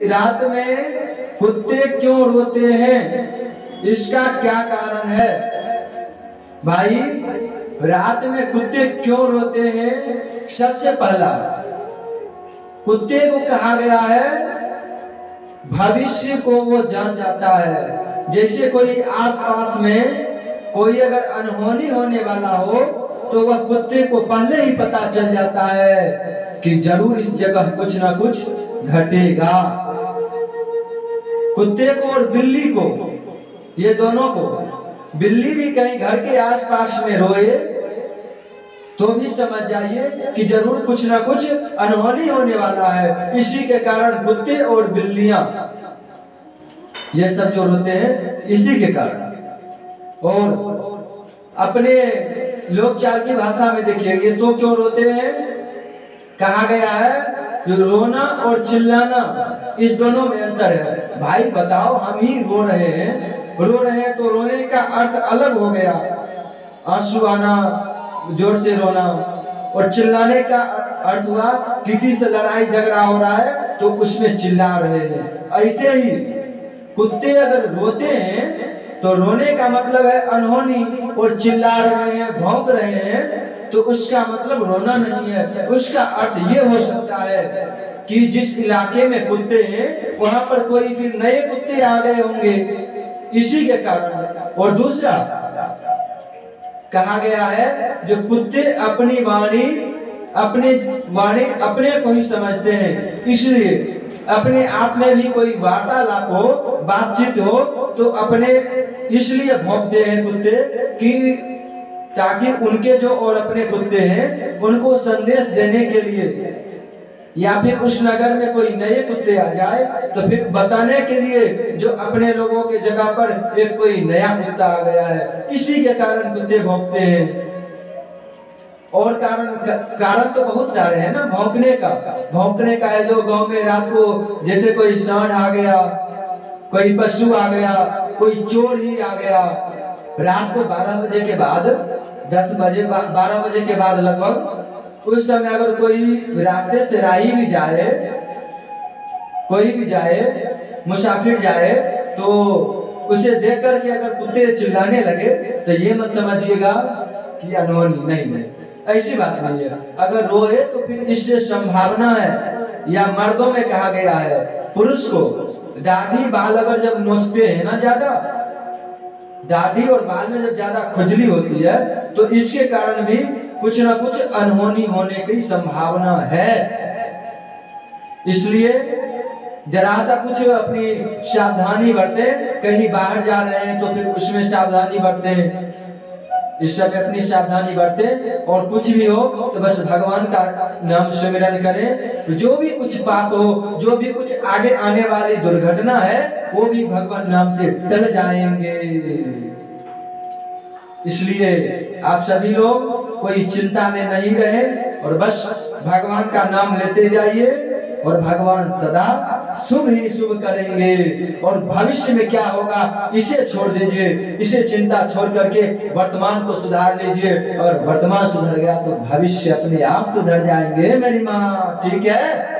रात में कुत्ते क्यों रोते हैं, इसका क्या कारण है? भाई, रात में कुत्ते क्यों रोते हैं? सबसे पहला, कुत्ते को कहा गया है भविष्य को वो जान जाता है। जैसे कोई आसपास में कोई अगर अनहोनी होने वाला हो तो वह कुत्ते को पहले ही पता चल जाता है कि जरूर इस जगह कुछ ना कुछ घटेगा। कुत्ते को और बिल्ली को, ये दोनों को, बिल्ली भी कहीं घर के आसपास में रोए तो भी समझ जाइए कि जरूर कुछ ना कुछ अनहोनी होने वाला है। इसी के कारण कुत्ते और बिल्लियां ये सब जो रोते हैं इसी के कारण। और अपने लोकचाल की भाषा में देखिए तो क्यों रोते हैं, कहा गया है रोना और चिल्लाना, इस दोनों में अंतर है। भाई बताओ, हम ही रो रहे हैं तो रोने का अर्थ अलग हो गया, आंसू आना, जोर से रोना। और चिल्लाने का अर्थ हुआ किसी से लड़ाई झगड़ा हो रहा है तो उसमें चिल्ला रहे हैं। ऐसे ही कुत्ते अगर रोते हैं तो रोने का मतलब है अनहोनी, और चिल्ला रहे हैं, भौंक रहे हैं तो उसका मतलब रोना नहीं है। उसका अर्थ ये हो सकता है कि जिस इलाके में कुत्ते हैं वहां पर कोई फिर नए कुत्ते आ गए होंगे, इसी के कारण। और दूसरा कहा गया है जो कुत्ते अपनी वाणी अपने को ही समझते हैं, इसलिए अपने आप में भी कोई वार्तालाप हो, बातचीत हो तो अपने इसलिए भौंकते हैं कुत्ते कि ताकि उनके जो और अपने कुत्ते हैं उनको संदेश देने के लिए, या फिर उस नगर में कोई नए कुत्ते आ जाए तो फिर बताने के लिए जो अपने लोगों के जगह पर एक कोई नया कुत्ता आ गया है, इसी के कारण कुत्ते भौंकते हैं। और कारण तो बहुत सारे हैं ना भौंकने का है। जो गांव में रात को जैसे कोई सांड आ गया, कोई पशु आ गया, कोई चोर ही आ गया, रात को 12 बजे के बाद, 10 बजे 12 बजे के बाद लगभग, उस समय अगर कोई रास्ते से राही भी जाए, कोई भी जाए, मुसाफिर जाए, तो उसे देख करके अगर कुत्ते चिल्लाने लगे तो ये मत समझिएगा कि अनहोनी, नहीं, ऐसी बात नहीं है। अगर रोए तो फिर इससे संभावना है। या मर्दों में कहा गया है पुरुष को दाढ़ी बाल अगर जब नोचते हैं ना, ज्यादा दाढ़ी और बाल में जब ज्यादा खुजली होती है तो इसके कारण भी कुछ ना कुछ अनहोनी होने की संभावना है। इसलिए जरा सा कुछ अपनी सावधानी बरतें। कहीं बाहर जा रहे हैं तो फिर उसमें सावधानी बरतें, इस सब अपनी सावधानी बरतें। और कुछ भी हो तो बस भगवान का नाम सिमरन करें। जो भी कुछ पाप हो, जो भी कुछ आगे आने वाली दुर्घटना है, वो भी भगवान नाम से टल जाएंगे। इसलिए आप सभी लोग कोई चिंता में नहीं रहे और बस भगवान का नाम लेते जाइए और भगवान सदा शुभ ही शुभ करेंगे। और भविष्य में क्या होगा इसे छोड़ दीजिए, इसे चिंता छोड़ करके वर्तमान को सुधार लीजिए। और वर्तमान सुधर गया तो भविष्य अपने आप सुधर जाएंगे मेरी माँ, ठीक है।